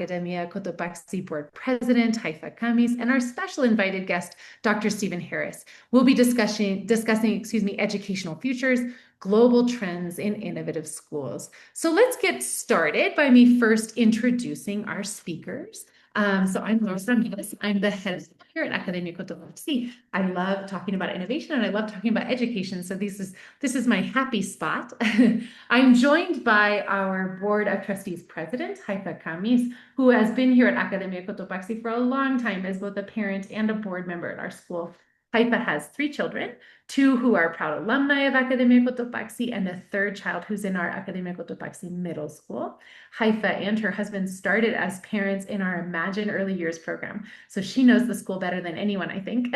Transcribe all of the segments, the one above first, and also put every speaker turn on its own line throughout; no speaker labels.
Academia Cotopaxi Board President, Haifa Kamis, and our special invited guest, Dr. Stephen Harris. We'll be discussing, educational futures, global trends in innovative schools. So let's get started by me first introducing our speakers. So I'm Laura Ramirez. I'm the head here at Academia Cotopaxi. I love talking about innovation and I love talking about education. So this is my happy spot. I'm joined by our Board of Trustees President, Haifa Kamis, who has been here at Academia Cotopaxi for a long time as both a parent and a board member at our school. Haifa has 3 children, 2 who are proud alumni of Academia Cotopaxi, and a 3rd child who's in our Academia Cotopaxi Middle School. Haifa and her husband started as parents in our Imagine Early Years program, so she knows the school better than anyone, I think.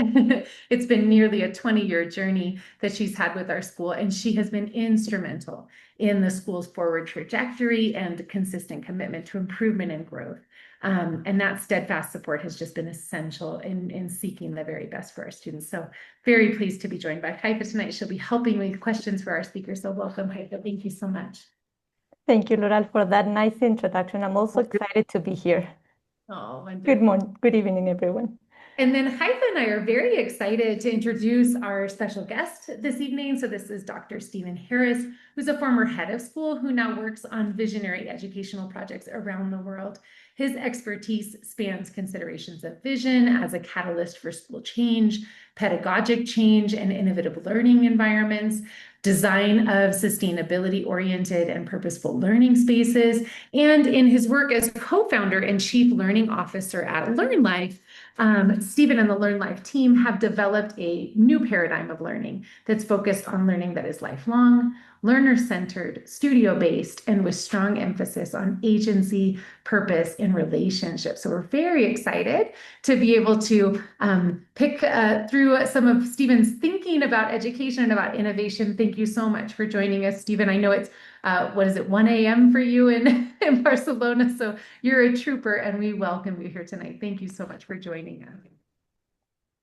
It's been nearly a 20-year journey that she's had with our school, and she has been instrumental in the school's forward trajectory and consistent commitment to improvement and growth. And that steadfast support has just been essential in seeking the very best for our students. So very pleased to be joined by Haifa tonight. She'll be helping with questions for our speakers. So welcome, Haifa. Thank you so much.
Thank you, Laura, for that nice introduction. I'm also excited to be here.
Oh,
good morning, good evening, everyone.
And then Haifa and I are very excited to introduce our special guest this evening. So this is Dr. Stephen Harris, who's a former head of school who now works on visionary educational projects around the world. His expertise spans considerations of vision as a catalyst for school change, pedagogic change and innovative learning environments, design of sustainability-oriented and purposeful learning spaces, and in his work as co-founder and chief learning officer at LearnLife, Stephen and the LearnLife team have developed a new paradigm of learning that's focused on learning that is lifelong, learner-centered, studio-based, and with strong emphasis on agency, purpose, and relationships. So we're very excited to be able to pick through some of Stephen's thinking about education and about innovation. Thank you so much for joining us, Stephen. I know it's, 1 a.m. for you in Barcelona, so you're a trooper, and we welcome you here tonight. Thank you so much for joining us.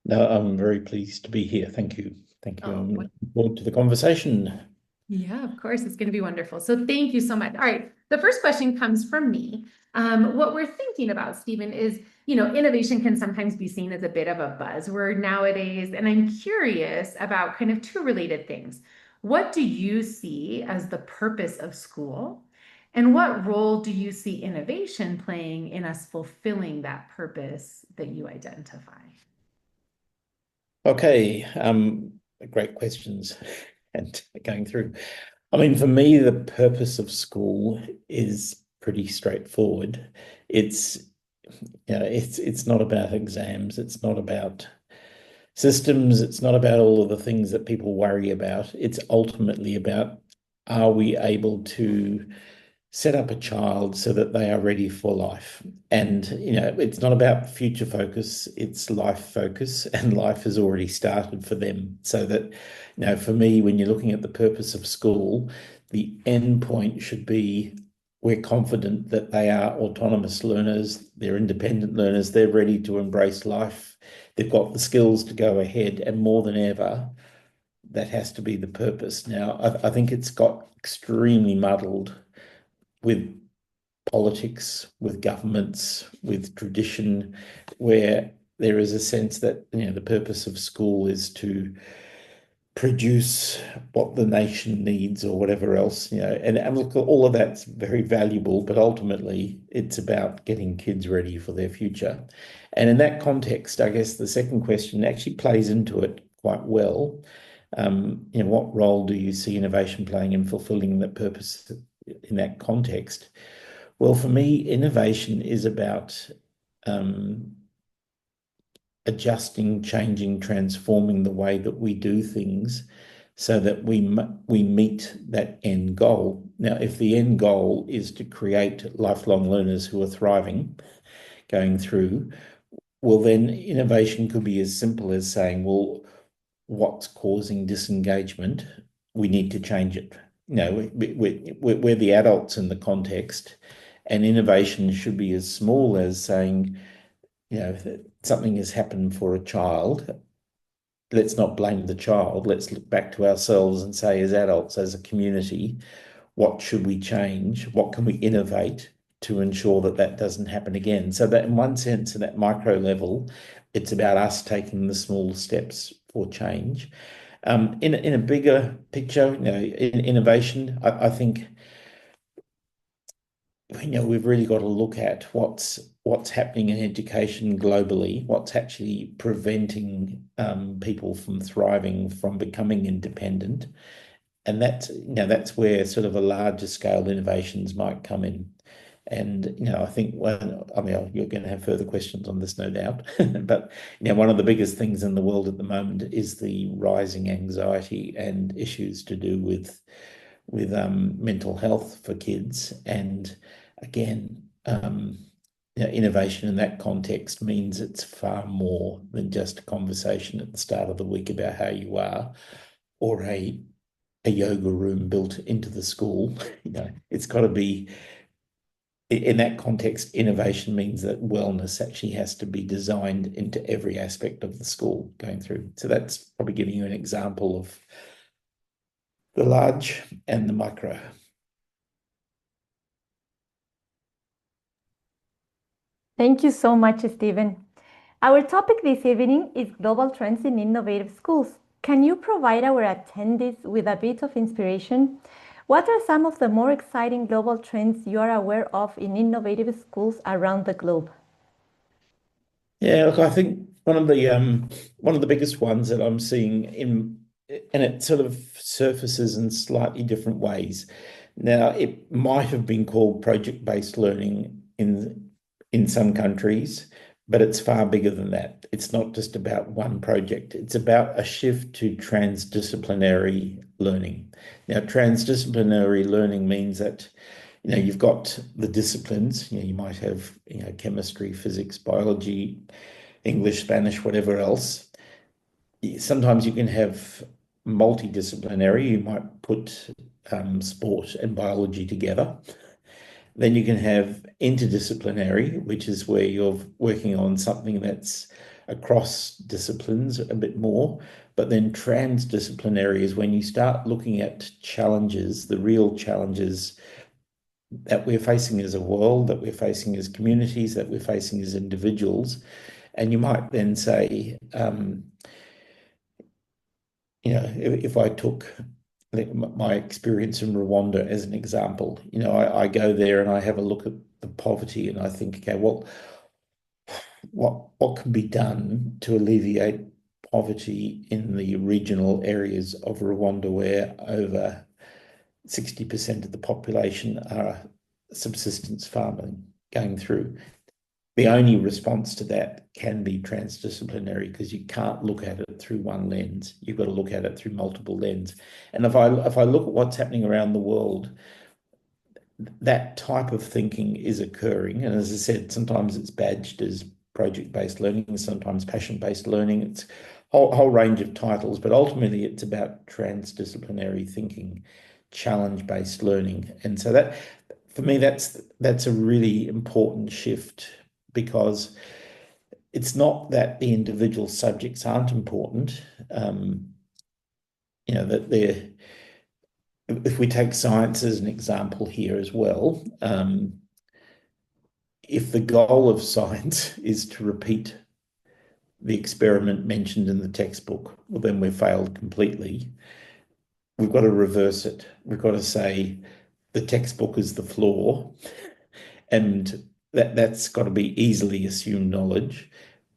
No, I'm very pleased to be here. Thank you. Thank you. I'm looking forward to the conversation.
Yeah, of course, it's going to be wonderful. So thank you so much. All right, the first question comes from me. What we're thinking about, Stephen, is, innovation can sometimes be seen as a bit of a buzzword nowadays. And I'm curious about kind of 2 related things. What do you see as the purpose of school? And what role do you see innovation playing in us fulfilling that purpose that you identify?
Okay, great questions and going through. I mean, for me, the purpose of school is pretty straightforward. It's not about exams. It's not about systems. It's not about all of the things that people worry about. It's ultimately about, are we able to set up a child so that they are ready for life? And, it's not about future focus, it's life focus, and life has already started for them. So that, for me, when you're looking at the purpose of school, the end point should be, we're confident that they are autonomous learners, they're independent learners, they're ready to embrace life, they've got the skills to go ahead, and more than ever, that has to be the purpose. Now, I think it's got extremely muddled with politics, with governments, with tradition, where there is a sense that, the purpose of school is to produce what the nation needs or whatever else, and look, all of that's very valuable, but ultimately it's about getting kids ready for their future. And in that context, I guess the second question actually plays into it quite well. What role do you see innovation playing in fulfilling that purpose in that context? Well, for me, innovation is about adjusting, changing, transforming the way that we do things so that we meet that end goal. Now, if the end goal is to create lifelong learners who are thriving, going through, well, then innovation could be as simple as saying, well, what's causing disengagement? We need to change it. We're the adults in the context, and innovation should be as small as saying, something has happened for a child. Let's not blame the child. Let's look back to ourselves and say, as adults, as a community, what should we change? What can we innovate to ensure that that doesn't happen again. So that in one sense, at that micro level, it's about us taking the small steps for change. In a bigger picture, in innovation, I think we've really got to look at what's happening in education globally, what's actually preventing people from thriving, from becoming independent, and that's where sort of a larger scale innovations might come in. And I think you're going to have further questions on this, no doubt. But one of the biggest things in the world at the moment is the rising anxiety and issues to do with mental health for kids. And again, innovation in that context means it's far more than just a conversation at the start of the week about how you are, or a yoga room built into the school. It's got to be, in that context, innovation means that wellness actually has to be designed into every aspect of the school going through. So that's probably giving you an example of the large and the micro.
Thank you so much, Stephen. Our topic this evening is global trends in innovative schools. Can you provide our attendees with a bit of inspiration? What are some of the more exciting global trends you are aware of in innovative schools around the globe?
Yeah, look, I think one of the biggest ones that I'm seeing and it sort of surfaces in slightly different ways. Now, it might have been called project-based learning in some countries, but it's far bigger than that. It's not just about one project. It's about a shift to transdisciplinary learning. Now, transdisciplinary learning means that you've got the disciplines. You might have chemistry, physics, biology, English, Spanish, whatever else. Sometimes you can have multidisciplinary. You might put sport and biology together. Then you can have interdisciplinary, which is where you're working on something that's across disciplines a bit more. But then transdisciplinary is when you start looking at challenges, the real challenges that we're facing as a world, that we're facing as communities, that we're facing as individuals. And you might then say, if I took my experience in Rwanda as an example, I go there and I have a look at the poverty and I think, okay, well, what can be done to alleviate poverty in the regional areas of Rwanda where over 60% of the population are subsistence farming going through? The only response to that can be transdisciplinary, because you can't look at it through one lens. You've got to look at it through multiple lenses. And if I look at what's happening around the world, that type of thinking is occurring. And as I said, sometimes it's badged as project-based learning, sometimes passion-based learning. It's a whole range of titles, but ultimately it's about transdisciplinary thinking, challenge-based learning. And so that, for me, that's a really important shift, because it's not that the individual subjects aren't important. That if we take science as an example here as well, if the goal of science is to repeat the experiment mentioned in the textbook, well, then we've failed completely. We've got to reverse it. We've got to say the textbook is the flaw, and that's got to be easily assumed knowledge.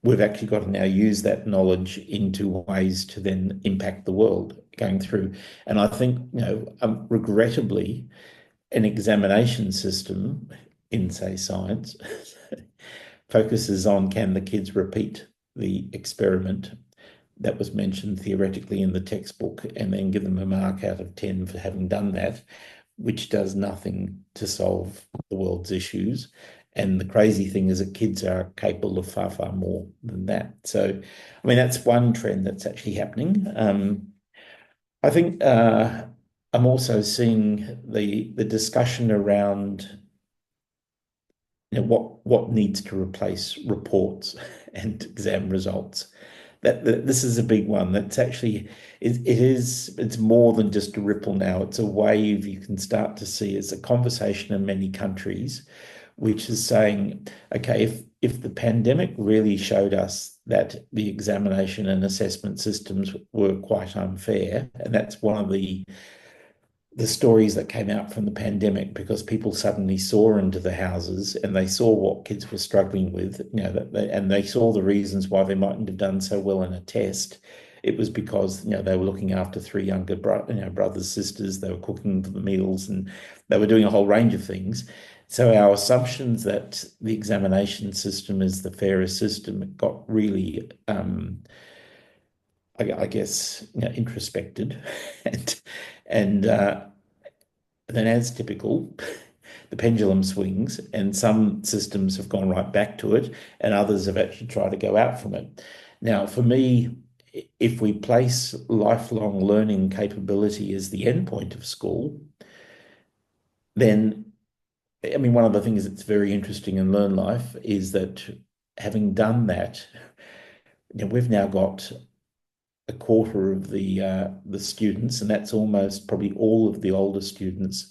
We've actually got to now use that knowledge into ways to then impact the world going through. And I think, regrettably, an examination system in, say, science focuses on, can the kids repeat the experiment that was mentioned theoretically in the textbook, and then give them a mark out of 10 for having done that, which does nothing to solve the world's issues. And the crazy thing is that kids are capable of far, far more than that. So, that's one trend that's actually happening. I think I'm also seeing the discussion around what needs to replace reports and exam results. That this is a big one. That's actually it's more than just a ripple now. It's a wave you can start to see. It's a conversation in many countries which is saying, okay, if the pandemic really showed us that the examination and assessment systems were quite unfair, and that's one of the stories that came out from the pandemic, because people suddenly saw into the houses and they saw what kids were struggling with, and they saw the reasons why they mightn't have done so well in a test. It was because they were looking after three younger brothers, sisters. They were cooking for the meals, and they were doing a whole range of things. So our assumptions that the examination system is the fairest system got really, I guess, introspected, and then, as typical, the pendulum swings, and some systems have gone right back to it, and others have actually tried to go out from it. Now, for me, if we place lifelong learning capability as the endpoint of school, then, I mean, one of the things that's very interesting in Learn Life is that, having done that, we've now got a quarter of the students, and that's almost probably all of the older students,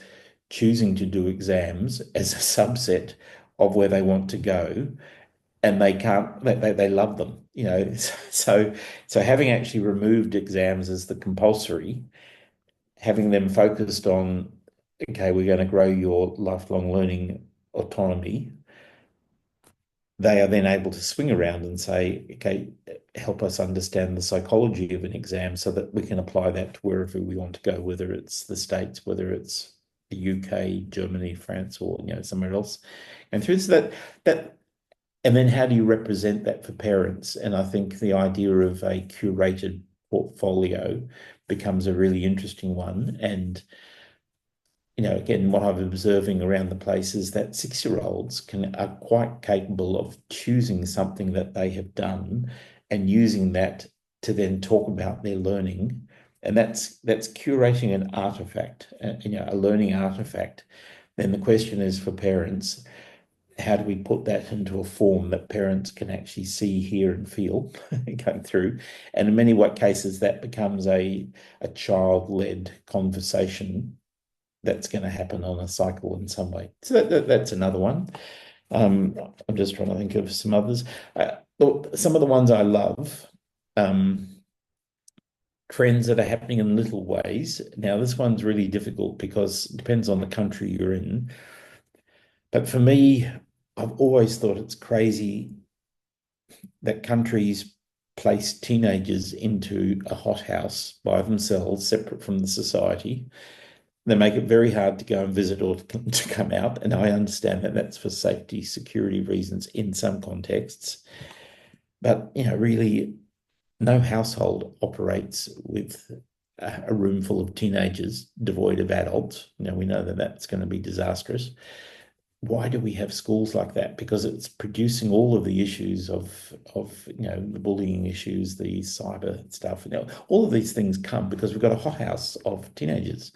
choosing to do exams as a subset of where they want to go, and they love them, So having actually removed exams as the compulsory, having them focused on, okay, we're going to grow your lifelong learning autonomy, they are then able to swing around and say, okay, help us understand the psychology of an exam so that we can apply that to wherever we want to go, whether it's the States, whether it's the UK, Germany, France, or somewhere else. And through that, and then how do you represent that for parents? And I think the idea of a curated portfolio becomes a really interesting one. And again, what I'm observing around the place is that 6-year-olds are quite capable of choosing something that they have done and using that to then talk about their learning. And that's curating an artifact, a learning artifact. Then the question is, for parents, how do we put that into a form that parents can actually see, hear, and feel going through? And in many cases, that becomes a child-led conversation that's going to happen on a cycle in some way. So that's another one. I'm just trying to think of some others. Some of the ones I love, trends that are happening in little ways. Now, this one's really difficult because it depends on the country you're in. But for me, I've always thought it's crazy that countries place teenagers into a hothouse by themselves, separate from the society. They make it very hard to go and visit or to come out. And I understand that that's for safety, security reasons in some contexts. But, really, no household operates with a room full of teenagers devoid of adults. We know that that's going to be disastrous. Why do we have schools like that? Because it's producing all of the issues of the bullying issues, the cyber stuff. All of these things come because we've got a hothouse of teenagers.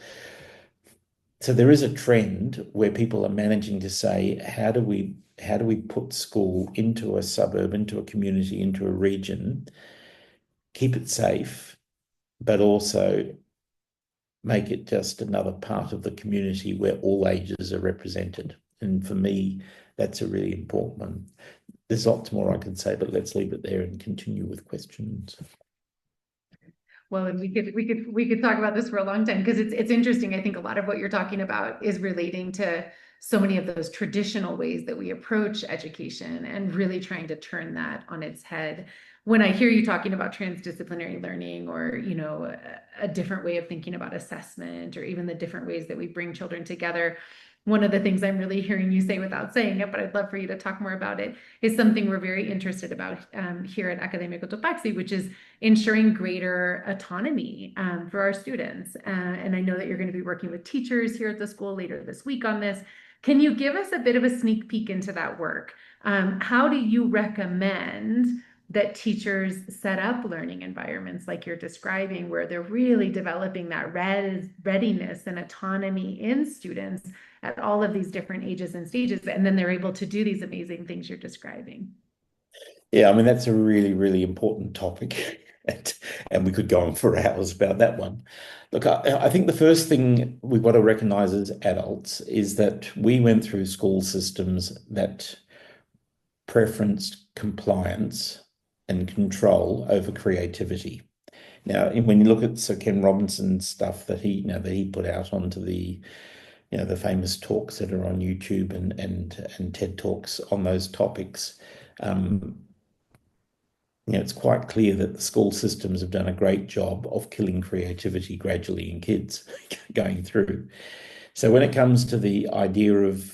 So there is a trend where people are managing to say, how do we put school into a suburb, into a community, into a region, keep it safe, but also make it just another part of the community where all ages are represented. And for me, that's a really important one. There's lots more I could say, but let's leave it there and continue with questions.
Well, and we could talk about this for a long time, because it's interesting. I think a lot of what you're talking about is relating to so many of those traditional ways that we approach education, and really trying to turn that on its head. When I hear you talking about transdisciplinary learning, or a different way of thinking about assessment, or even the different ways that we bring children together, one of the things I'm really hearing you say without saying it, but I'd love for you to talk more about it, is something we're very interested about here at Academia Cotopaxi, which is ensuring greater autonomy for our students. And I know that you're going to be working with teachers here at the school later this week on this. Can you give us a bit of a sneak peek into that work? How do you recommend that teachers set up learning environments like you're describing, where they're really developing that readiness and autonomy in students at all of these different ages and stages, and then they're able to do these amazing things you're describing?
Yeah, I mean, that's a really, really important topic. and we could go on for hours about that one. Look, I think the first thing we've got to recognize as adults is that we went through school systems that preferenced compliance and control over creativity. Now, when you look at Sir Ken Robinson's stuff that he put out onto the famous talks that are on YouTube and TED Talks on those topics, it's quite clear that the school systems have done a great job of killing creativity gradually in kids going through. So when it comes to the idea of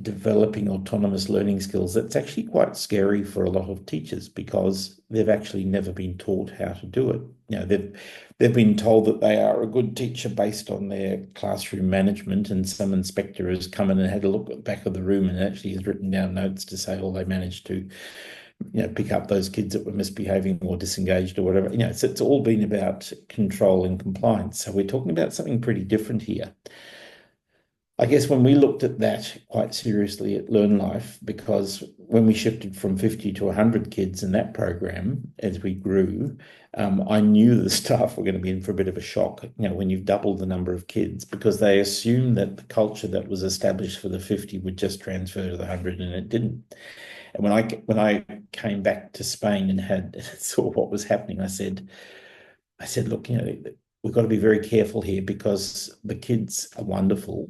developing autonomous learning skills, that's actually quite scary for a lot of teachers because they've actually never been taught how to do it. They've been told that they are a good teacher based on their classroom management, and some inspector has come in and had a look at the back of the room and actually has written down notes to say, they managed to pick up those kids that were misbehaving or disengaged or whatever. It's all been about control and compliance. So we're talking about something pretty different here. I guess when we looked at that quite seriously at LearnLife, because when we shifted from 50 to 100 kids in that program, as we grew, I knew the staff were going to be in for a bit of a shock, when you've doubled the number of kids, because they assumed that the culture that was established for the 50 would just transfer to the 100, and it didn't. And when I came back to Spain and saw what was happening, I said, look, we've got to be very careful here because the kids are wonderful,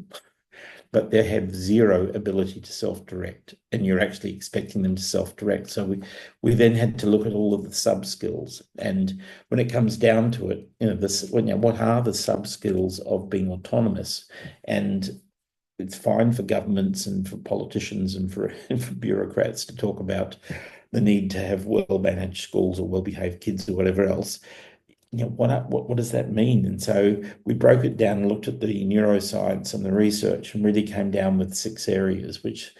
but they have zero ability to self-direct, and you're actually expecting them to self-direct. So we then had to look at all of the sub-skills, and when it comes down to it, what are the sub-skills of being autonomous? And it's fine for governments and for politicians and for bureaucrats to talk about the need to have well-managed schools or well-behaved kids or whatever else. What does that mean? And so we broke it down and looked at the neuroscience and the research and really came down with 6 areas, which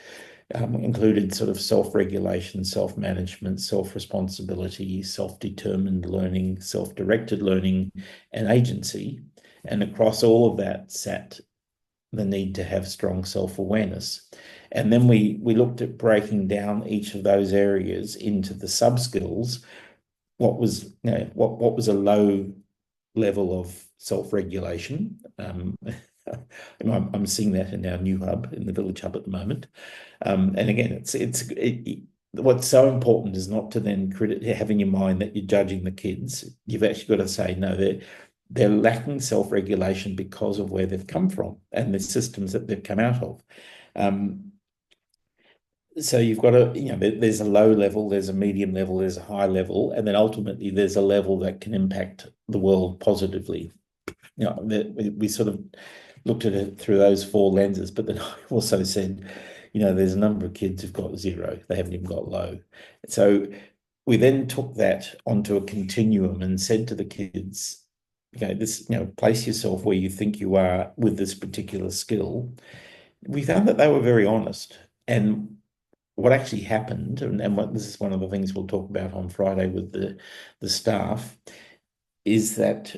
included sort of self-regulation, self-management, self-responsibility, self-determined learning, self-directed learning, and agency. And across all of that sat the need to have strong self-awareness. And then we looked at breaking down each of those areas into the sub-skills. What was a low level of self-regulation? I'm seeing that in our new hub, in the Village Hub at the moment. And again, what's so important is not to then have in your mind that you're judging the kids. You've actually got to say, no, they're lacking self-regulation because of where they've come from and the systems that they've come out of. So you've got there's a low level, there's a medium level, there's a high level, and then ultimately there's a level that can impact the world positively. We sort of looked at it through those 4 lenses, but then I also said, there's a number of kids who've got 0, they haven't even got low. So we then took that onto a continuum and said to the kids, place yourself where you think you are with this particular skill. We found that they were very honest. And what actually happened, and this is one of the things we'll talk about on Friday with the staff, is that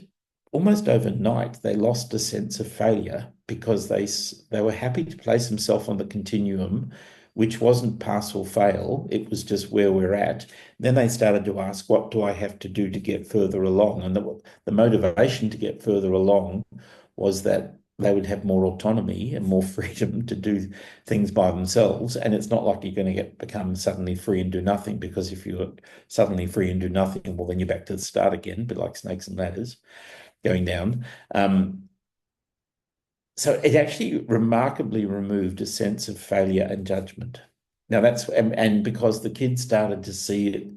almost overnight they lost a sense of failure because they were happy to place themselves on the continuum, which wasn't pass or fail, it was just where we're at. Then they started to ask, what do I have to do to get further along? And the motivation to get further along was that they would have more autonomy and more freedom to do things by themselves. And it's not like you're going to become suddenly free and do nothing, because if you're suddenly free and do nothing, well, then you're back to the start again, a bit like snakes and ladders going down. So it actually remarkably removed a sense of failure and judgment. Now and because the kids started to see it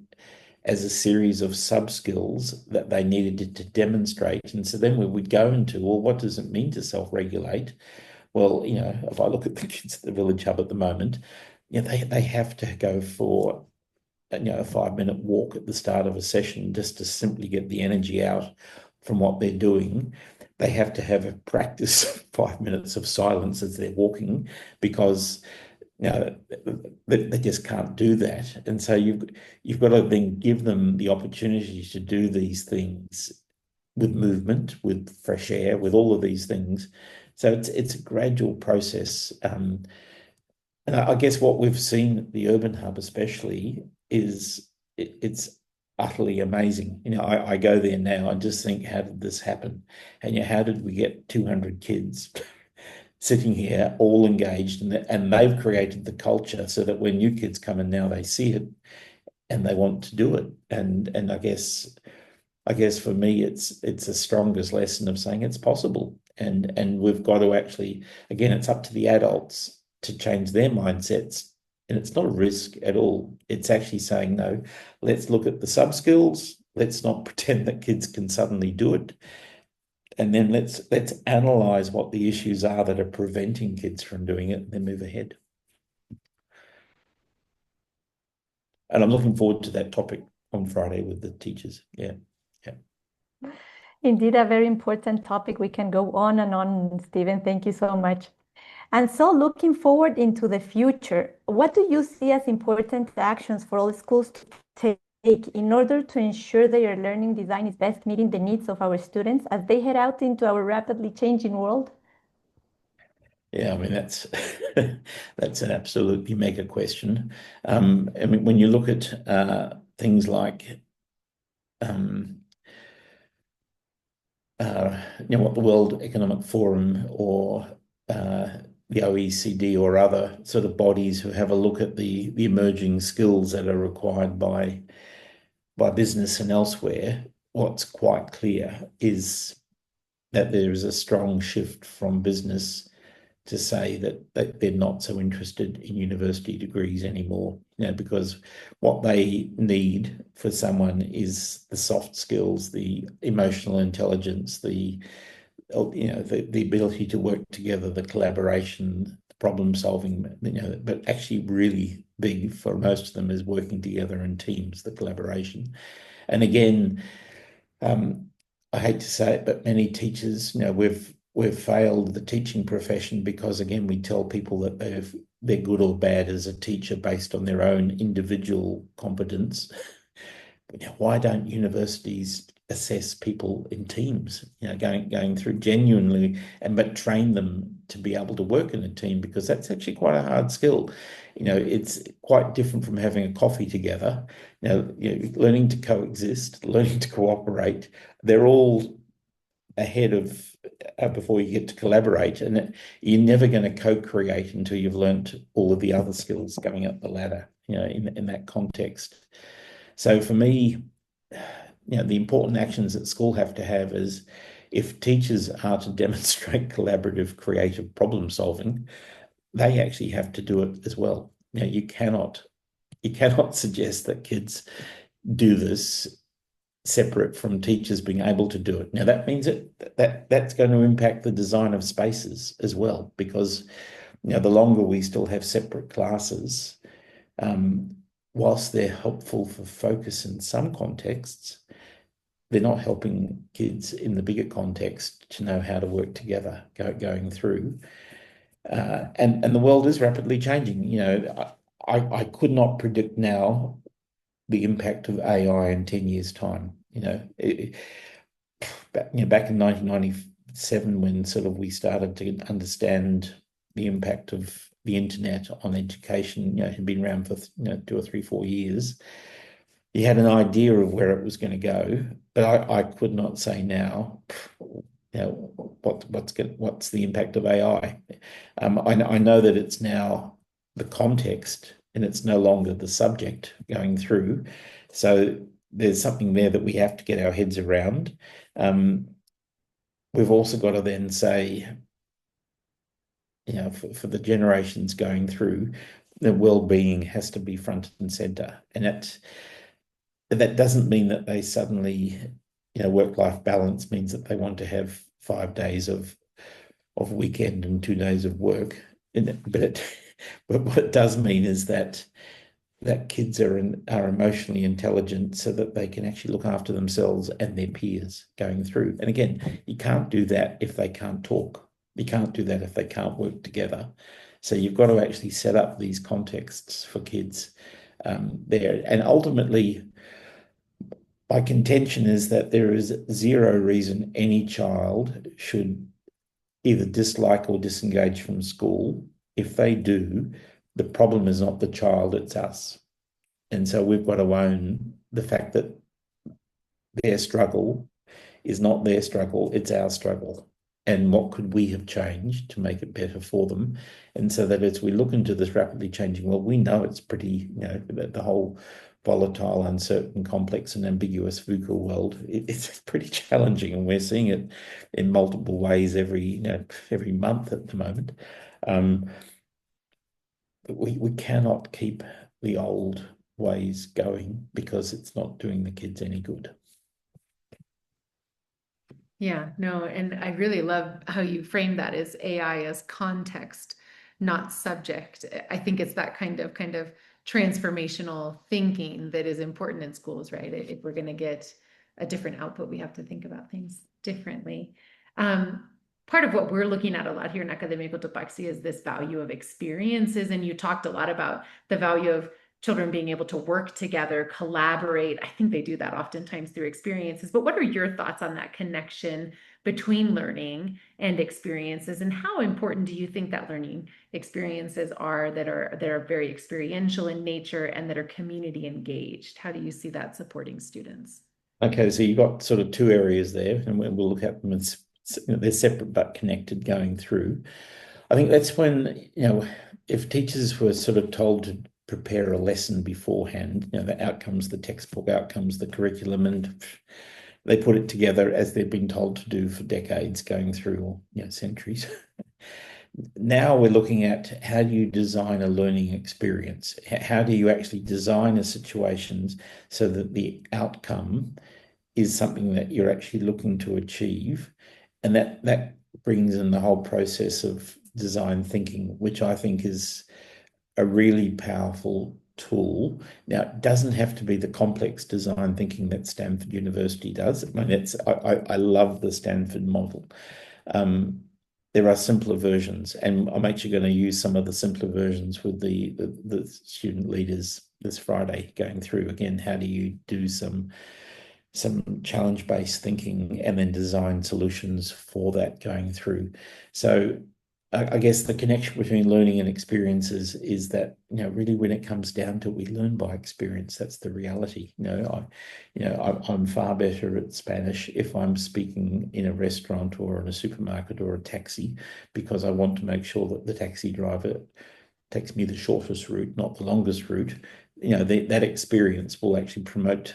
as a series of sub-skills that they needed to demonstrate. And so then we would go into, well, what does it mean to self-regulate? Well, if I look at the kids at the Village Hub at the moment, they have to go for a 5-minute walk at the start of a session just to simply get the energy out from what they're doing. They have to have a practice 5 minutes of silence as they're walking, because they just can't do that. And so you've got to then give them the opportunity to do these things with movement, with fresh air, with all of these things. So it's a gradual process. And I guess what we've seen at the Urban Hub especially is it's utterly amazing. I go there now and just think, how did this happen? And how did we get 200 kids sitting here all engaged, and they've created the culture so that when new kids come in now, they see it and they want to do it. And I guess for me, it's the strongest lesson of saying it's possible. And we've got to actually, again, it's up to the adults to change their mindsets. And it's not a risk at all. It's actually saying, no, let's look at the sub skills. Let's not pretend that kids can suddenly do it. And then let's analyze what the issues are that are preventing kids from doing it and then move ahead. And I'm looking forward to that topic on Friday with the teachers. Yeah.
Indeed, a very important topic. We can go on and on, Stephen. Thank you so much. And so looking forward into the future, what do you see as important actions for all schools to take in order to ensure their learning design is best meeting the needs of our students as they head out into our rapidly changing world?
Yeah, I mean, that's that's an absolutely mega question. I mean, when you look at things like what the World Economic Forum or the OECD or other sort of bodies who have a look at the emerging skills that are required by business and elsewhere, what's quite clear is that there is a strong shift from business to say that they're not so interested in university degrees anymore, because what they need for someone is the soft skills, the emotional intelligence, the ability to work together, the collaboration, the problem solving, but actually really big for most of them is working together in teams, the collaboration. And again, I hate to say it, but many teachers, we've failed the teaching profession because, again, we tell people that they're good or bad as a teacher based on their own individual competence. Why don't universities assess people in teams, going through genuinely, but train them to be able to work in a team, because that's actually quite a hard skill. It's quite different from having a coffee together. Learning to coexist, learning to cooperate, they're all ahead of before you get to collaborate, and you're never going to co-create until you've learnt all of the other skills going up the ladder, in that context. So for me, the important actions that school have to have is, if teachers are to demonstrate collaborative, creative problem solving, they actually have to do it as well. You cannot suggest that kids do this separate from teachers being able to do it. Now, that means that's going to impact the design of spaces as well, because the longer we still have separate classes, whilst they're helpful for focus in some contexts, they're not helping kids in the bigger context to know how to work together going through. And the world is rapidly changing. I could not predict now the impact of AI in 10 years' time. Back in 1997, when sort of we started to understand the impact of the internet on education, had been around for 2 or 3, 4 years. You had an idea of where it was going to go, but I could not say now, what's the impact of AI. I know that it's now the context, and it's no longer the subject going through. So there's something there that we have to get our heads around. We've also got to then say, for the generations going through, the well-being has to be front and center. And that doesn't mean that they suddenly, work-life balance means that they want to have 5 days of weekend and 2 days of work. But what it does mean is that kids are emotionally intelligent, so that they can actually look after themselves and their peers going through. And again, you can't do that if they can't talk. You can't do that if they can't work together. So you've got to actually set up these contexts for kids there. And ultimately, my contention is that there is zero reason any child should either dislike or disengage from school. If they do, the problem is not the child, it's us. And so we've got to own the fact that their struggle is not their struggle, it's our struggle. And what could we have changed to make it better for them? And so that as we look into this rapidly changing world, we know it's pretty, the whole volatile, uncertain, complex, and ambiguous VUCA world, it's pretty challenging, and we're seeing it in multiple ways every month at the moment. But we cannot keep the old ways going because it's not doing the kids any good.
Yeah, no, and I really love how you frame that as AI as context, not subject. I think it's that kind of transformational thinking that is important in schools, right? If we're going to get a different output, we have to think about things differently. Part of what we're looking at a lot here in Academia Cotopaxi is this value of experiences, and you talked a lot about the value of children being able to work together, collaborate. I think they do that oftentimes through experiences. But what are your thoughts on that connection between learning and experiences, and how important do you think that learning experiences are that are very experiential in nature and that are community engaged? How do you see that supporting students?
Okay, so you've got sort of two areas there, and we'll look at them as they're separate but connected going through. I think that's when, if teachers were sort of told to prepare a lesson beforehand, the outcomes, the textbook outcomes, the curriculum, and they put it together as they've been told to do for decades going through, or centuries. Now we're looking at how do you design a learning experience? How do you actually design a situation so that the outcome is something that you're actually looking to achieve? And that brings in the whole process of design thinking, which I think is a really powerful tool. Now, it doesn't have to be the complex design thinking that Stanford University does. I mean, I love the Stanford model. There are simpler versions, and I'm actually going to use some of the simpler versions with the student leaders this Friday going through. Again, how do you do some challenge-based thinking and then design solutions for that going through? So I guess the connection between learning and experiences is that, really when it comes down to it, we learn by experience. That's the reality. I'm far better at Spanish if I'm speaking in a restaurant or in a supermarket or a taxi, because I want to make sure that the taxi driver takes me the shortest route, not the longest route. That experience will actually promote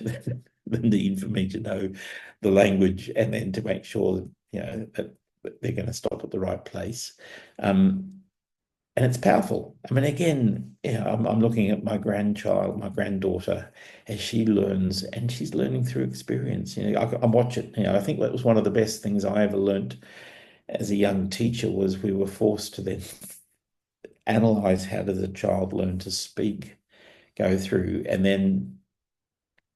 the need for me to know the language, and then to make sure that they're going to stop at the right place. And it's powerful. I mean, again, I'm looking at my granddaughter, as she learns, and she's learning through experience. I watch it. I think that was one of the best things I ever learned as a young teacher, was we were forced to then analyze how does a child learn to speak, go through, and then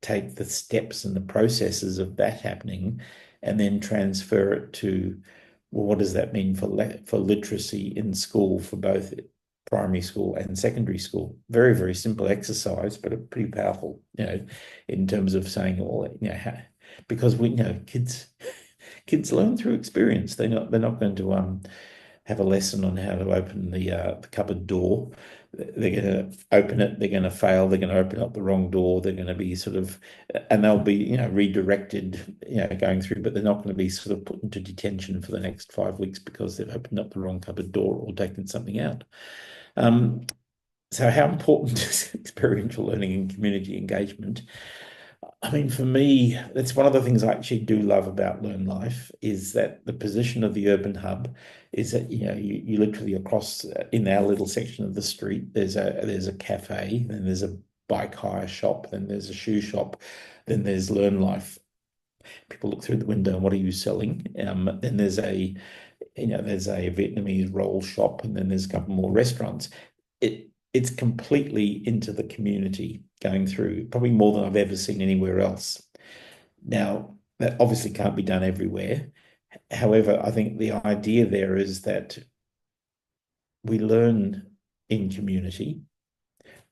take the steps and the processes of that happening, and then transfer it to, well, what does that mean for literacy in school, for both primary school and secondary school? Very, very simple exercise, but pretty powerful, in terms of saying, well, because we know kids learn through experience. They're not going to have a lesson on how to open the cupboard door. They're going to open it, they're going to fail, they're going to open up the wrong door, they're going to be and they'll be, redirected, going through, but they're not going to be sort of put into detention for the next 5 weeks because they've opened up the wrong cupboard door or taken something out. So how important is experiential learning and community engagement? I mean, for me, that's one of the things I actually do love about Learn Life, is that the position of the urban hub is that, you literally across in our little section of the street, there's a cafe, then there's a bike hire shop, then there's a shoe shop, then there's Learn Life. People look through the window and what are you selling? Then there's a Vietnamese roll shop, and then there's a couple more restaurants. It's completely into the community going through, probably more than I've ever seen anywhere else. Now, that obviously can't be done everywhere. However, I think the idea there is that we learn in community,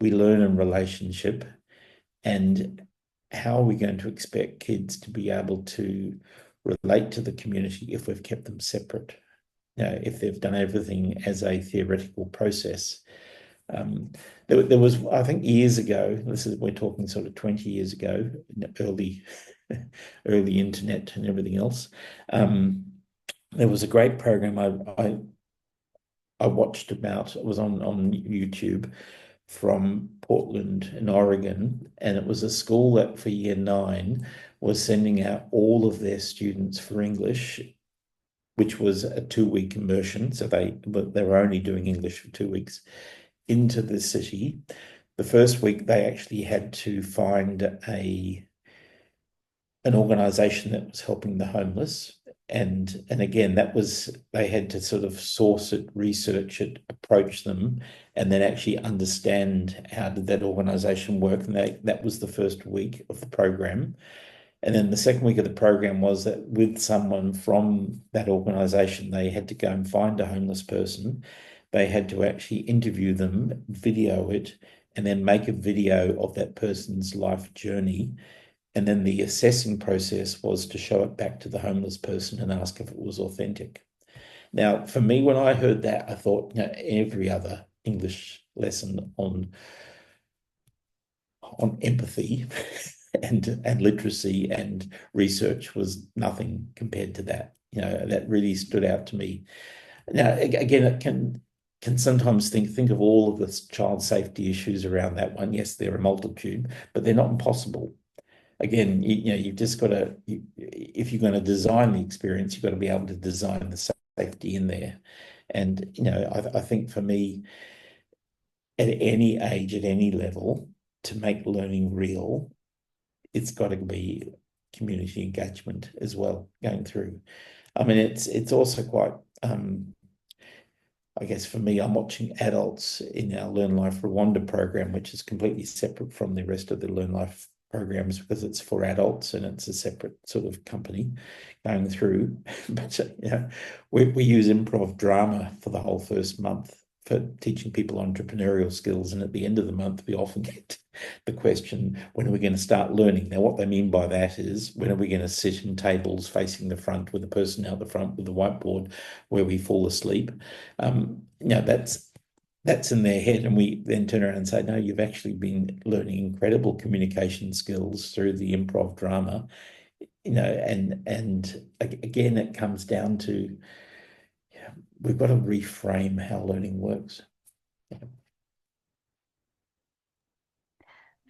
we learn in relationship, and how are we going to expect kids to be able to relate to the community if we've kept them separate? If they've done everything as a theoretical process. There was, I think, years ago, we're talking sort of 20 years ago, early internet and everything else. There was a great program I watched about, it was on YouTube from Portland in Oregon, and it was a school that for year 9 was sending out all of their students for English, which was a 2-week immersion. So they were only doing English for 2 weeks into the city. The first week they actually had to find an organization that was helping the homeless. And again, that was, they had to sort of source it, research it, approach them, and then actually understand how did that organization work. And that was the first week of the program. And then the second week of the program was that with someone from that organization, they had to go and find a homeless person. They had to actually interview them, video it, and then make a video of that person's life journey. And then the assessing process was to show it back to the homeless person and ask if it was authentic. Now, for me, when I heard that, I thought, every other English lesson on empathy and literacy and research was nothing compared to that. That really stood out to me. Now, again, it can sometimes think of all of the child safety issues around that one. Yes, there are a multitude, but they're not impossible. Again, you've just got to, if you're going to design the experience, you've got to be able to design the safety in there. And, I think for me, at any age, at any level, to make learning real, it's got to be community engagement as well going through. I mean, it's also quite, I guess for me, I'm watching adults in our Learn Life Rwanda program, which is completely separate from the rest of the Learn Life programs because it's for adults and it's a separate sort of company going through. But we use improv drama for the whole first month for teaching people entrepreneurial skills. And at the end of the month, we often get the question, when are we going to start learning? Now, what they mean by that is, when are we going to sit in tables facing the front with a person out the front with the whiteboard where we fall asleep? That's in their head. And we then turn around and say, no, you've actually been learning incredible communication skills through the improv drama. And again, it comes down to, we've got to reframe how learning works.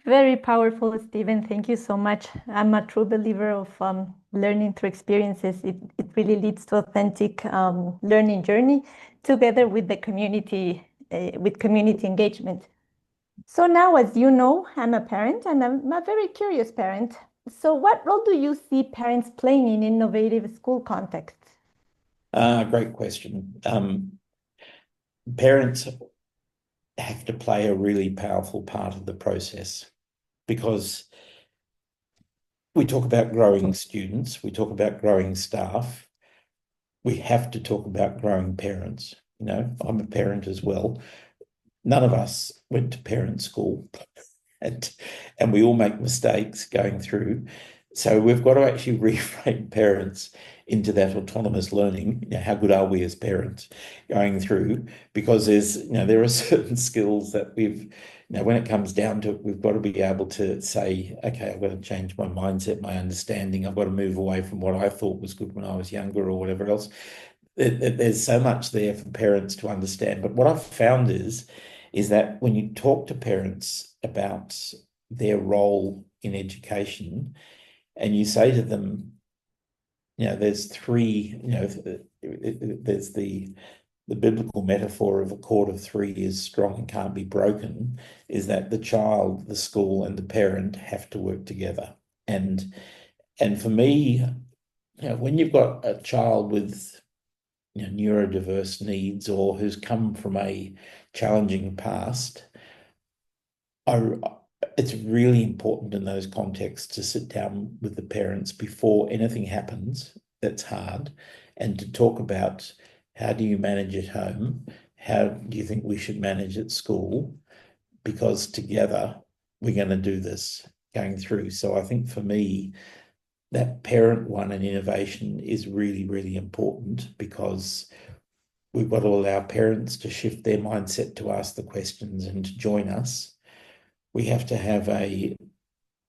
Very powerful, Stephen. Thank you so much. I'm a true believer of learning through experiences. It really leads to authentic learning journey together with the community, with community engagement. So now, as you know, I'm a parent and I'm a very curious parent. So what role do you see parents playing in innovative school contexts?
Great question. Parents have to play a really powerful part of the process, because we talk about growing students, we talk about growing staff, we have to talk about growing parents. I'm a parent as well. None of us went to parent school and we all make mistakes going through. So we've got to actually reframe parents into that autonomous learning. How good are we as parents going through? Because there are certain skills that when it comes down to it, we've got to be able to say, okay, I've got to change my mindset, my understanding. I've got to move away from what I thought was good when I was younger or whatever else. There's so much there for parents to understand. But what I've found is that when you talk to parents about their role in education, and you say to them, there's three, there's the biblical metaphor of a cord of three is strong and can't be broken, is that the child, the school, and the parent have to work together. And for me, when you've got a child with neurodiverse needs or who's come from a challenging past, it's really important in those contexts to sit down with the parents before anything happens that's hard, and to talk about, how do you manage at home? How do you think we should manage at school? Because together we're going to do this going through. So I think for me, that parent one and innovation is really, really important, because we've got to allow parents to shift their mindset to ask the questions and to join us. We have to have a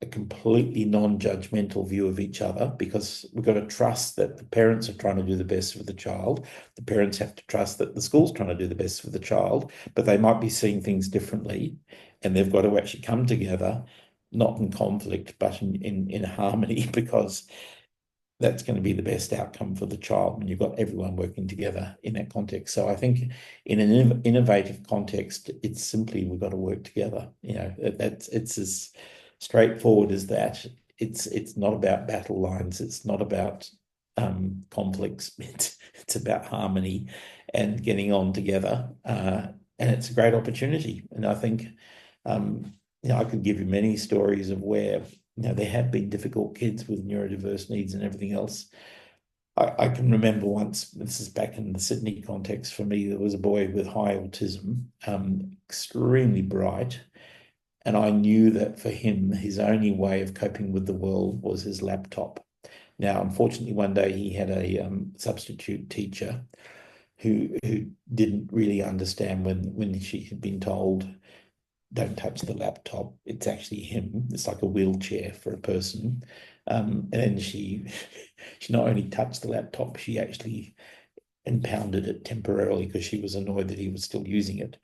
a completely non-judgmental view of each other, because we've got to trust that the parents are trying to do the best for the child. The parents have to trust that the school's trying to do the best for the child, but they might be seeing things differently, and they've got to actually come together, not in conflict, but in harmony, because that's going to be the best outcome for the child when you've got everyone working together in that context. So I think in an innovative context, it's simply we've got to work together. It's as straightforward as that. It's not about battle lines. It's not about conflicts. It's about harmony and getting on together. And it's a great opportunity. And I think I could give you many stories of where there have been difficult kids with neurodiverse needs and everything else. I can remember once, this is back in the Sydney context for me, there was a boy with high autism, extremely bright. And I knew that for him, his only way of coping with the world was his laptop. Now, unfortunately, one day he had a substitute teacher who didn't really understand when she had been told, don't touch the laptop. It's actually him. It's like a wheelchair for a person. And then she not only touched the laptop, she actually impounded it temporarily because she was annoyed that he was still using it.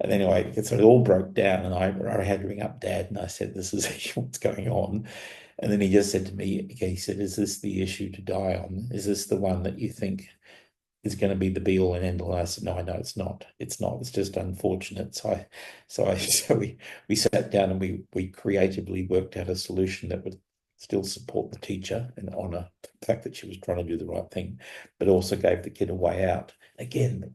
And anyway, so it all broke down, and I had to ring up Dad, and I said, this is what's going on. And then he just said to me, okay, he said, is this the issue to die on? Is this the one that you think is going to be the be all and end all? I said, no, it's not. It's not. It's just unfortunate. So we sat down and we creatively worked out a solution that would still support the teacher and honour the fact that she was trying to do the right thing, but also gave the kid a way out. Again,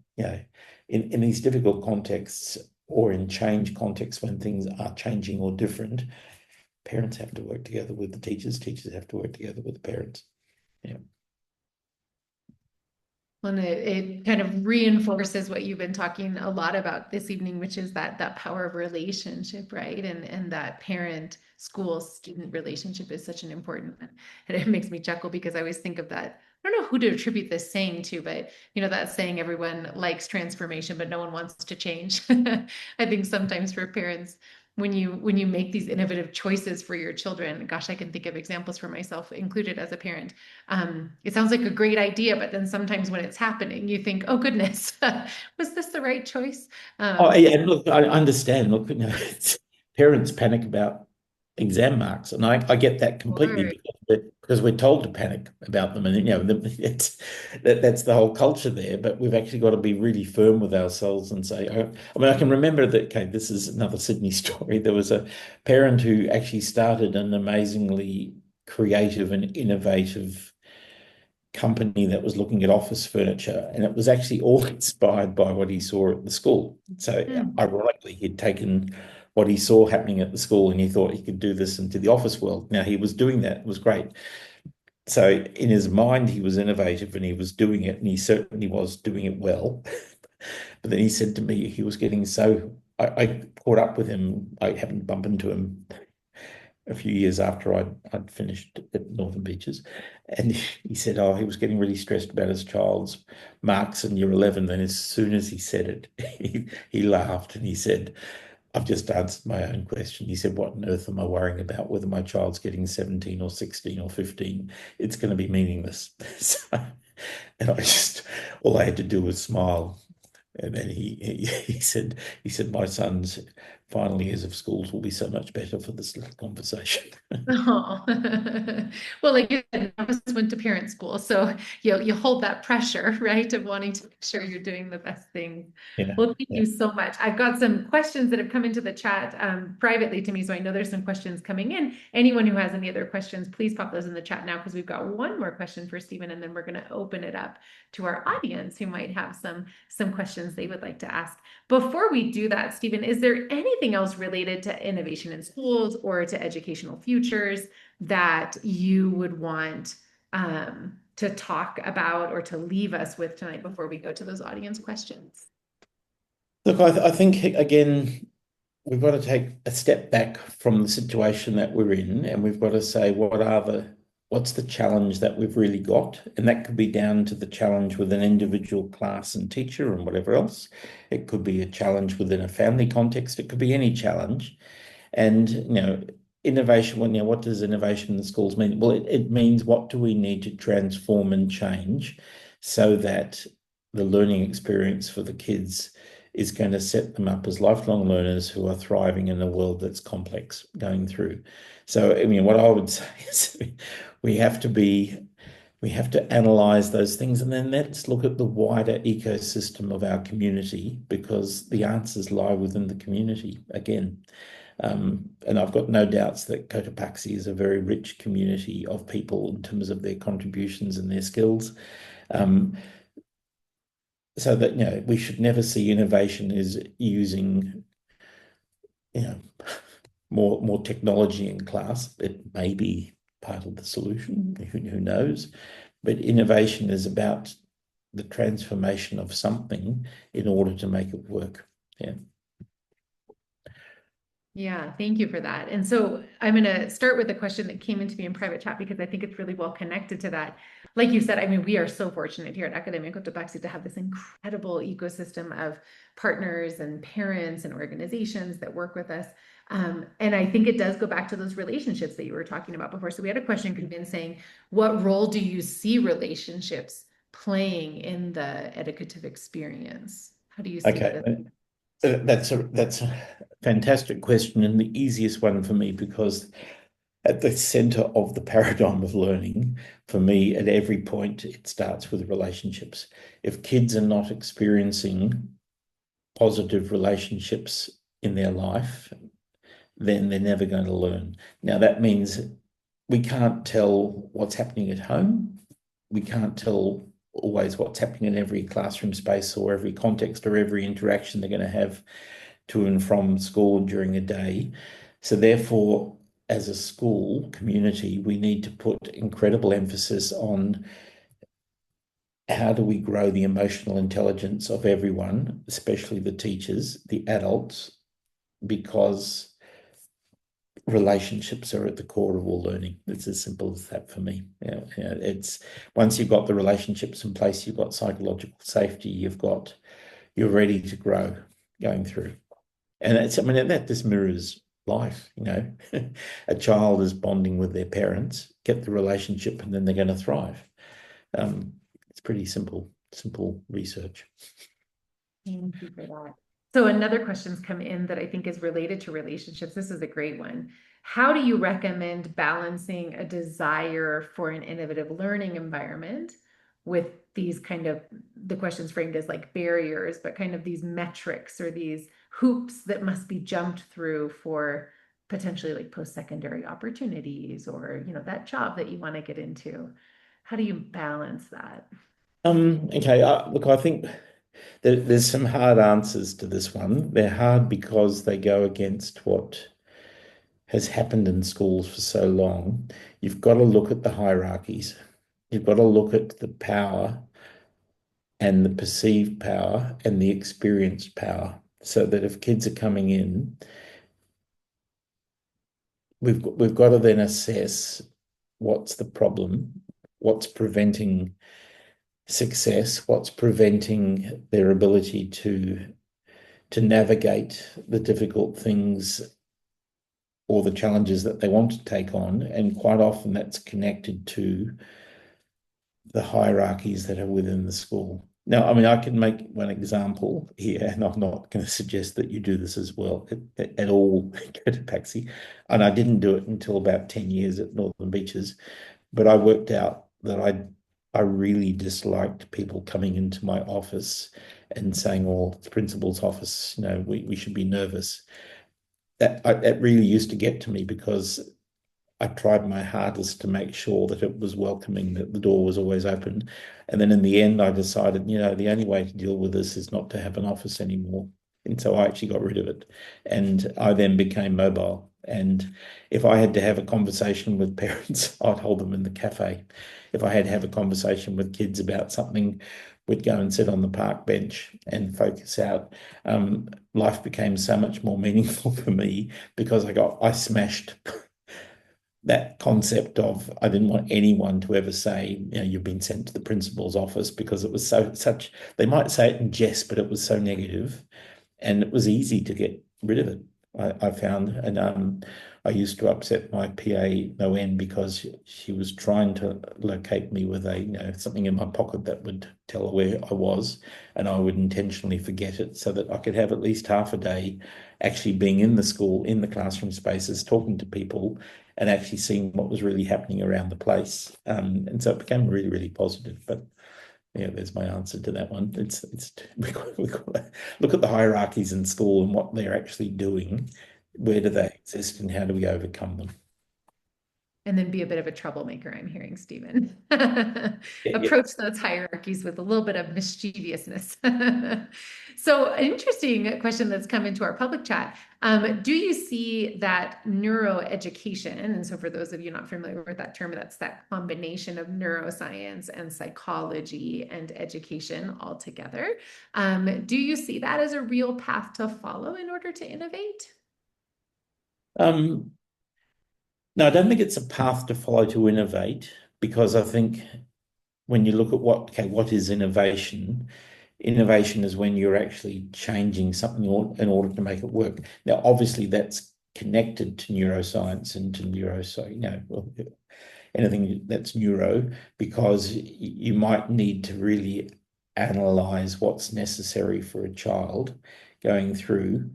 in these difficult contexts or in change contexts when things are changing or different, parents have to work together with the teachers. Teachers have to work together with the parents. Yeah.
And it kind of reinforces what you've been talking a lot about this evening, which is that power of relationship, right? And that parent school student relationship is such an important one. And it makes me chuckle because I always think of that. I don't know who to attribute this saying to, but that saying, everyone likes transformation, but no one wants to change. I think sometimes for parents, when you make these innovative choices for your children, gosh, I can think of examples for myself included as a parent. It sounds like a great idea, but then sometimes when it's happening, you think, oh goodness, was this the right choice?
Yeah, look, I understand. Look, parents panic about exam marks, and I get that completely because we're told to panic about them, and that's the whole culture there. But we've actually got to be really firm with ourselves and say, I can remember that. Okay, this is another Sydney story. There was a parent who actually started an amazingly creative and innovative company that was looking at office furniture, and it was actually all inspired by what he saw at the school. So ironically, he'd taken what he saw happening at the school and he thought he could do this into the office world. Now he was doing that. It was great. So in his mind, he was innovative and he was doing it, and he certainly was doing it well. But then he said to me, he was getting I caught up with him. I happened to bump into him a few years after I'd finished at Northern Beaches, and he said, he was getting really stressed about his child's marks in year 11. Then as soon as he said it, he laughed and he said, I've just answered my own question. He said, what on earth am I worrying about whether my child's getting 17 or 16 or 15? It's going to be meaningless. And all I had to do was smile. And then he said, my son's final years of schools will be so much better for this little conversation.
Oh. Well, like you said, none of us went to parent school, so you hold that pressure, right, of wanting to make sure you're doing the best thing.
Yeah.
Well, thank you so much. I've got some questions that have come into the chat privately to me, so I know there's some questions coming in. Anyone who has any other questions, please pop those in the chat now, because we've got one more question for Stephen, and then we're going to open it up to our audience who might have some questions they would like to ask. Before we do that, Stephen, is there anything else related to innovation in schools or to educational futures that you would want to talk about or to leave us with tonight before we go to those audience questions?
Look, I think, again, we've got to take a step back from the situation that we're in, and we've got to say, what's the challenge that we've really got? And that could be down to the challenge with an individual class and teacher and whatever else. It could be a challenge within a family context. It could be any challenge. And, innovation, well, now, what does innovation in schools mean? Well, it means what do we need to transform and change so that the learning experience for the kids is going to set them up as lifelong learners who are thriving in a world that's complex going through. So, I mean, what I would say is we have to analyze those things, and then let's look at the wider ecosystem of our community, because the answers lie within the community again. And I've got no doubts that Cotopaxi is a very rich community of people in terms of their contributions and their skills. So that, we should never see innovation as using, more technology in class. It may be part of the solution, who knows? But innovation is about the transformation of something in order to make it work. Yeah.
Yeah, thank you for that. And so I'm going to start with a question that came into me in private chat, because I think it's really well connected to that. Like you said, I mean, we are so fortunate here at Academia Cotopaxi to have this incredible ecosystem of partners and parents and organizations that work with us. And I think it does go back to those relationships that you were talking about before. So we had a question come in saying, what role do you see relationships playing in the educative experience? How do you see
Okay.
that?
That's a fantastic question, and the easiest one for me, because at the center of the paradigm of learning, for me, at every point, it starts with relationships. If kids are not experiencing positive relationships in their life, then they're never going to learn. Now, that means we can't tell what's happening at home. We can't tell always what's happening in every classroom space or every context or every interaction they're going to have to and from school during a day. So therefore, as a school community, we need to put incredible emphasis on how do we grow the emotional intelligence of everyone, especially the teachers, the adults, because relationships are at the core of all learning. It's as simple as that for me. It's once you've got the relationships in place, you've got psychological safety, you're ready to grow going through. And that just mirrors life. A child is bonding with their parents, get the relationship, and then they're going to thrive. It's pretty simple research.
Thank you for that. So another question's come in that I think is related to relationships. This is a great one. How do you recommend balancing a desire for an innovative learning environment with these the questions framed as like barriers, but kind of these metrics or these hoops that must be jumped through for potentially like post-secondary opportunities or, that job that you want to get into? How do you balance that?
Okay, look, I think there's some hard answers to this one. They're hard because they go against what has happened in schools for so long. You've got to look at the hierarchies. You've got to look at the power and the perceived power and the experienced power, so that if kids are coming in, we've got to then assess what's the problem, what's preventing success, what's preventing their ability to navigate the difficult things or the challenges that they want to take on. And quite often that's connected to the hierarchies that are within the school. Now, I mean, I can make one example here, and I'm not going to suggest that you do this as well at all at Cotopaxi. And I didn't do it until about 10 years at Northern Beaches, but I worked out that I really disliked people coming into my office and saying, "Oh, it's the principal's office, we should be nervous." That really used to get to me, because I tried my hardest to make sure that it was welcoming, that the door was always open. And then in the end, I decided, the only way to deal with this is not to have an office anymore. And so I actually got rid of it. And I then became mobile. And if I had to have a conversation with parents, I'd hold them in the cafe. If I had to have a conversation with kids about something, we'd go and sit on the park bench and focus out. Life became so much more meaningful for me, because I smashed that concept of, I didn't want anyone to ever say, you've been sent to the principal's office, because it was such, they might say it in jest, but it was so negative, and it was easy to get rid of it, I found. And I used to upset my PA no end because she was trying to locate me with something in my pocket that would tell her where I was, and I would intentionally forget it so that I could have at least half a day actually being in the school, in the classroom spaces, talking to people, and actually seeing what was really happening around the place. And so it became really, really positive. But yeah, there's my answer to that one. We've got to look at the hierarchies in school and what they're actually doing. Where do they exist and how do we overcome them?
And then be a bit of a troublemaker, I'm hearing, Stephen.
Yeah.
Approach those hierarchies with a little bit of mischievousness. So an interesting question that's come into our public chat. Do you see that neuroeducation, and so for those of you not familiar with that term, that's that combination of neuroscience and psychology and education all together. Do you see that as a real path to follow in order to innovate?
No, I don't think it's a path to follow to innovate, because I think when you look at what is innovation, innovation is when you're actually changing something in order to make it work. Now, obviously, that's connected to neuroscience and to anything that's neuro, because you might need to really analyze what's necessary for a child going through.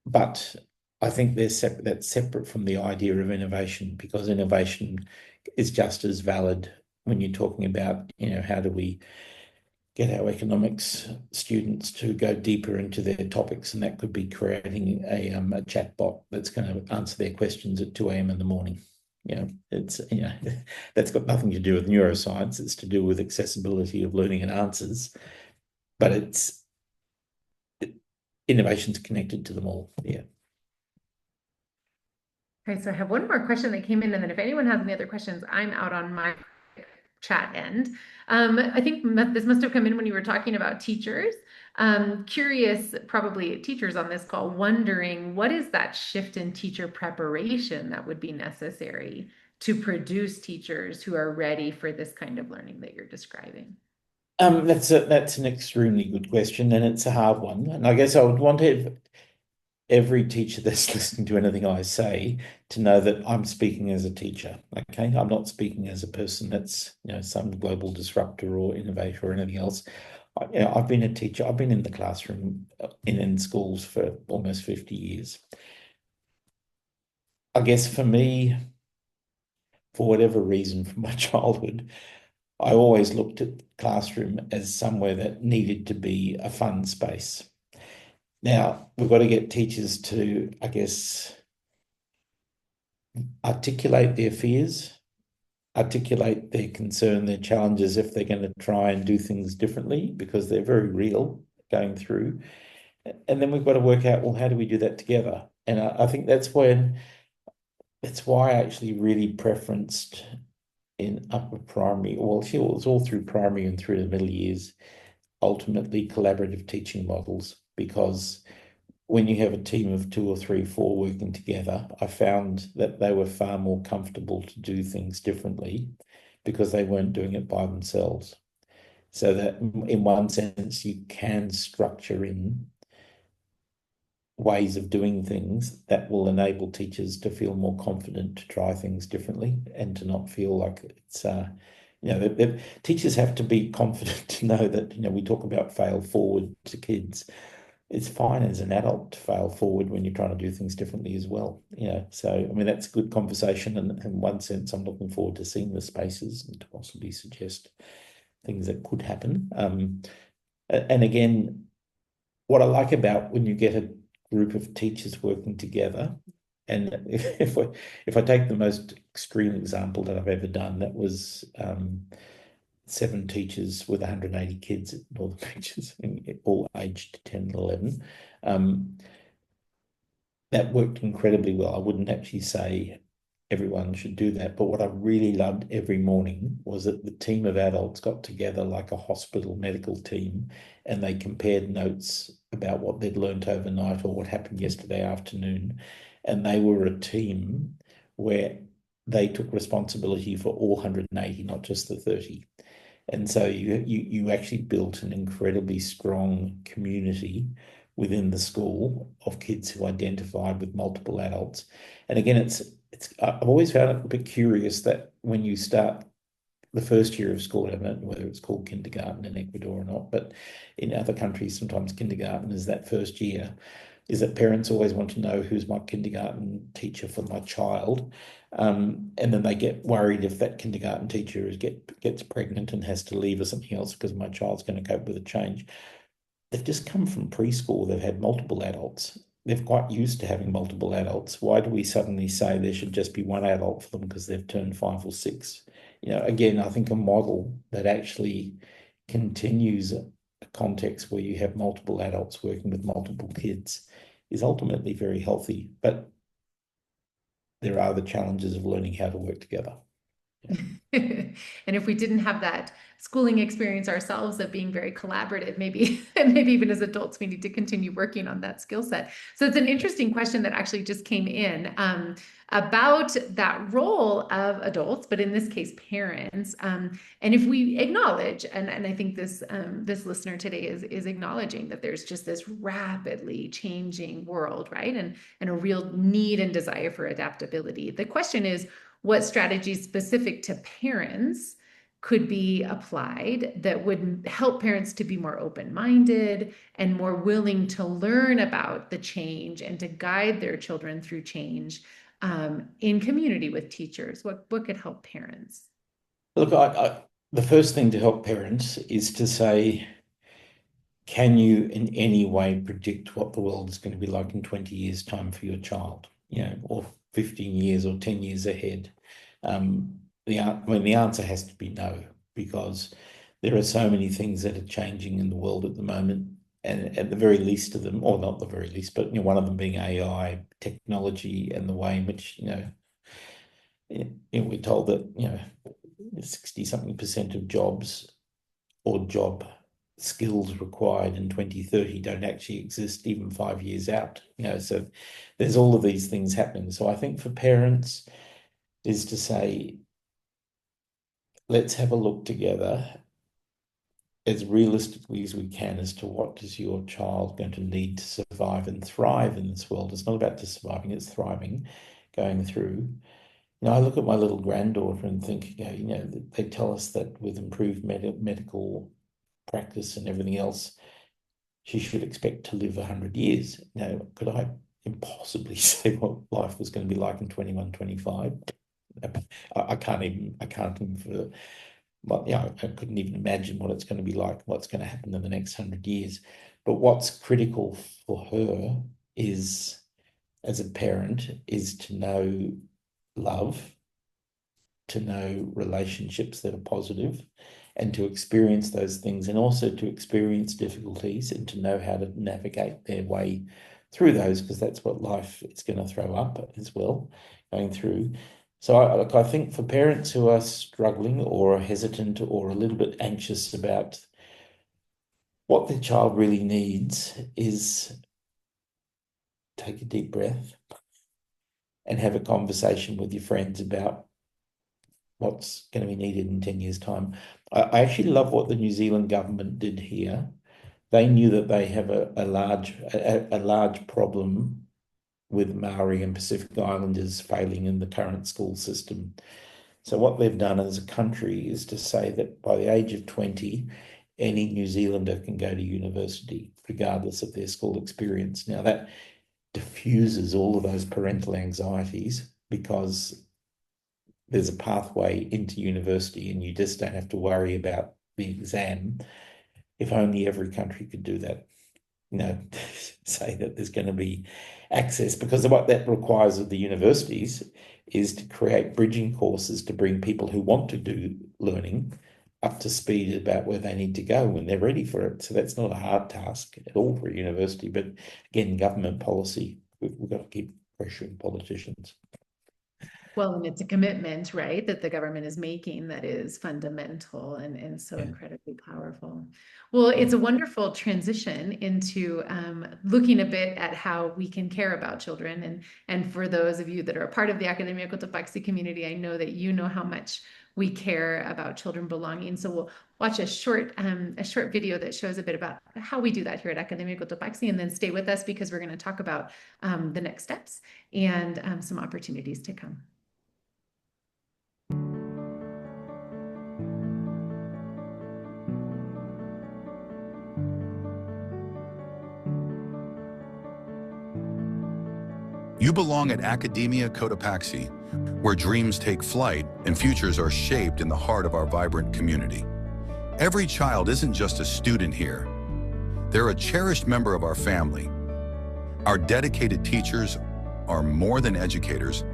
But I think that's separate from the idea of innovation, because innovation is just as valid when you're talking about, how do we get our economics students to go deeper into their topics, and that could be creating a chat bot that's going to answer their questions at 2 a.m. in the morning. That's got nothing to do with neuroscience. It's to do with accessibility of learning and answers, but innovation's connected to them all. Yeah.
Okay, so I have one more question that came in, and then if anyone has any other questions, I'm out on my chat end. I think this must have come in when you were talking about teachers. Curious, probably teachers on this call, wondering what is that shift in teacher preparation that would be necessary to produce teachers who are ready for this kind of learning that you're describing?
That's an extremely good question, and it's a hard one. And I guess I would want every teacher that's listening to anything I say to know that I'm speaking as a teacher. Okay, I'm not speaking as a person that's some global disruptor or innovator or anything else. I've been a teacher. I've been in the classroom in schools for almost 50 years. I guess for me, for whatever reason, from my childhood, I always looked at the classroom as somewhere that needed to be a fun space. Now, we've got to get teachers to, I guess, articulate their fears, articulate their concern, their challenges if they're going to try and do things differently, because they're very real going through. And then we've got to work out, well, how do we do that together? And I think that's why I actually really preferenced in upper primary, well, it was all through primary and through the middle years, ultimately collaborative teaching models, because when you have a team of 2 or 3, 4 working together, I found that they were far more comfortable to do things differently because they weren't doing it by themselves. So that in one sense, you can structure in ways of doing things that will enable teachers to feel more confident to try things differently and to not feel like it's teachers have to be confident to know that we talk about fail forward to kids. It's fine as an adult to fail forward when you're trying to do things differently as well. So I mean that's a good conversation, and in one sense I'm looking forward to seeing the spaces and to possibly suggest things that could happen. And again, what I like about when you get a group of teachers working together, and if I take the most extreme example that I've ever done, that was 7 teachers with 180 kids at Northern Beaches, all aged 10 and 11. That worked incredibly well. I wouldn't actually say everyone should do that, but what I really loved every morning was that the team of adults got together like a hospital medical team, and they compared notes about what they'd learnt overnight or what happened yesterday afternoon. And they were a team where they took responsibility for all 180, not just the 30. And so you actually built an incredibly strong community within the school of kids who identified with multiple adults. And again, I've always found it a bit curious that when you start the first year of school, I don't know whether it's called kindergarten in Ecuador or not, but in other countries, sometimes kindergarten is that first year, is that parents always want to know who's my kindergarten teacher for my child. And then they get worried if that kindergarten teacher gets pregnant and has to leave or something else because my child's going to cope with a change. They've just come from preschool. They've had multiple adults. They're quite used to having multiple adults. Why do we suddenly say there should just be one adult for them because they've turned 5 or 6? Again, I think a model that actually continues a context where you have multiple adults working with multiple kids is ultimately very healthy. But there are the challenges of learning how to work together.
And if we didn't have that schooling experience ourselves of being very collaborative, maybe even as adults, we need to continue working on that skill set. So it's an interesting question that actually just came in about that role of adults, but in this case, parents. And if we acknowledge, and I think this listener today is acknowledging that there's just this rapidly changing world, right? And a real need and desire for adaptability. The question is, what strategies specific to parents could be applied that would help parents to be more open-minded and more willing to learn about the change and to guide their children through change in community with teachers? What could help parents?
Look, the first thing to help parents is to say, can you in any way predict what the world is going to be like in 20 years' time for your child, or 15 years or 10 years ahead? The answer has to be no, because there are so many things that are changing in the world at the moment, and at the very least of them, or not the very least, but one of them being AI, technology, and the way in which we're told that 60-something% of jobs or job skills required in 2030 don't actually exist even 5 years out. So there's all of these things happening. So I think for parents is to say, let's have a look together as realistically as we can as to what is your child going to need to survive and thrive in this world. It's not about just surviving, it's thriving, going through. I look at my little granddaughter and think, they tell us that with improved medical practice and everything else, she should expect to live 100 years. Could I impossibly say what life was going to be like in 21, 25? I can't even I couldn't even imagine what it's going to be like, what's going to happen in the next 100 years. But what's critical for her is, as a parent, is to know love, to know relationships that are positive, and to experience those things, and also to experience difficulties and to know how to navigate their way through those, because that's what life is going to throw up as well, going through. So I think for parents who are struggling or are hesitant or a little bit anxious about what their child really needs, is take a deep breath and have a conversation with your friends about what's going to be needed in 10 years' time. I actually love what the New Zealand government did here. They knew that they have a large problem with Maori and Pacific Islanders failing in the current school system. So what they've done as a country is to say that by the age of 20, any New Zealander can go to university, regardless of their school experience. Now that diffuses all of those parental anxieties, because there's a pathway into university and you just don't have to worry about the exam. If only every country could do that, say that there's going to be access, because what that requires of the universities is to create bridging courses to bring people who want to do learning up to speed about where they need to go when they're ready for it. So that's not a hard task at all for a university, but again, government policy, we've got to keep pressuring politicians.
Well, and it's a commitment, right, that the government is making that is fundamental and so incredibly powerful. Well, it's a wonderful transition into looking a bit at how we can care about children. And for those of you that are a part of the Academia Cotopaxi community, I know that you know how much we care about children belonging. So we'll watch a short video that shows a bit about how we do that here at Academia Cotopaxi, and then stay with us because we're going to talk about the next steps and some opportunities to come.
You belong at Academia Cotopaxi, where dreams take flight and futures are shaped in the heart of our vibrant community. Every child isn't just a student here. They're a cherished member of our family. Our dedicated teachers are more than educators.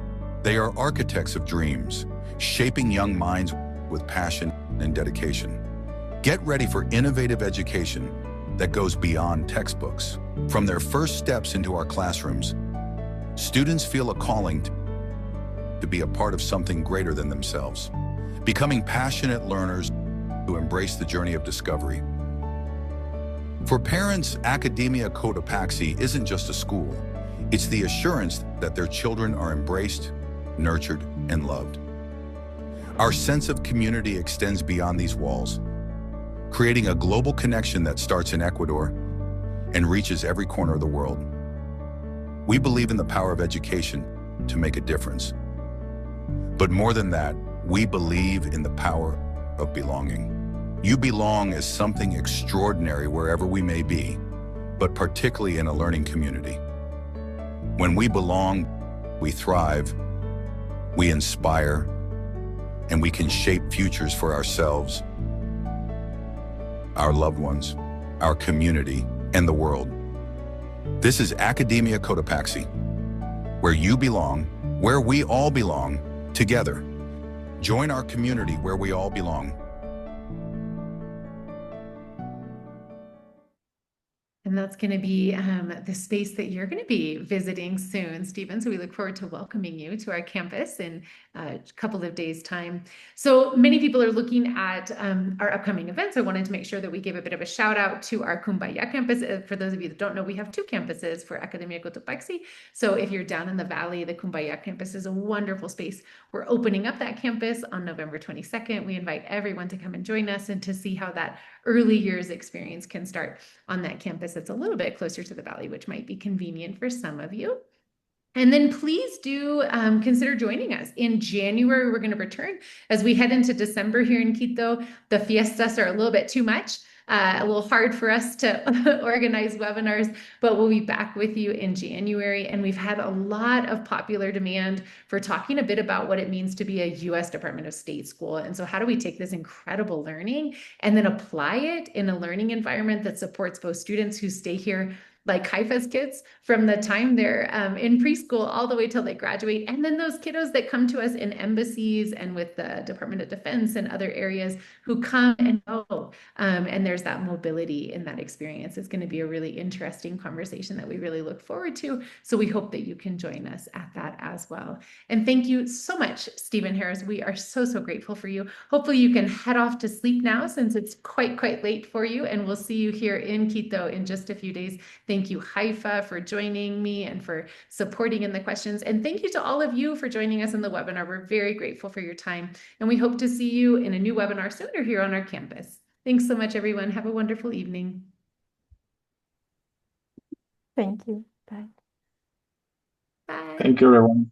They are architects of dreams, shaping young minds with passion and dedication. Get ready for innovative education that goes beyond textbooks. From their first steps into our classrooms, students feel a calling to be a part of something greater than themselves, becoming passionate learners who embrace the journey of discovery. For parents, Academia Cotopaxi isn't just a school. It's the assurance that their children are embraced, nurtured, and loved. Our sense of community extends beyond these walls, creating a global connection that starts in Ecuador and reaches every corner of the world. We believe in the power of education to make a difference. But more than that, we believe in the power of belonging. You belong as something extraordinary wherever we may be, but particularly in a learning community. When we belong, we thrive, we inspire, and we can shape futures for ourselves, our loved ones, our community, and the world. This is Academia Cotopaxi, where you belong, where we all belong, together. Join our community where we all belong.
And that's going to be the space that you're going to be visiting soon, Stephen. So we look forward to welcoming you to our campus in a couple of days' time. So many people are looking at our upcoming events. I wanted to make sure that we gave a bit of a shout out to our Cumbaya campus. For those of you that don't know, we have two campuses for Academia Cotopaxi. So if you're down in the valley, the Cumbaya campus is a wonderful space. We're opening up that campus on November 22nd. We invite everyone to come and join us and to see how that early years experience can start on that campus. It's a little bit closer to the valley, which might be convenient for some of you. And then please do consider joining us. In January, we're going to return. As we head into December here in Quito, the fiestas are a little bit too much, a little hard for us to organize webinars, but we'll be back with you in January. And we've had a lot of popular demand for talking a bit about what it means to be a U.S. Department of State school. And so how do we take this incredible learning and then apply it in a learning environment that supports both students who stay here, like Haifa's kids, from the time they're in preschool all the way till they graduate, and then those kiddos that come to us in embassies and with the Department of Defense and other areas who come and go, and there's that mobility in that experience. It's going to be a really interesting conversation that we really look forward to, so we hope that you can join us at that as well. And thank you so much, Stephen Harris. We are so grateful for you. Hopefully you can head off to sleep now since it's quite late for you, and we'll see you here in Quito in just a few days. Thank you, Haifa, for joining me and for supporting in the questions. And thank you to all of you for joining us in the webinar. We're very grateful for your time. And we hope to see you in a new webinar sooner here on our campus. Thanks so much, everyone. Have a wonderful evening.
Thank you. Bye.
Bye.
Thank you, everyone.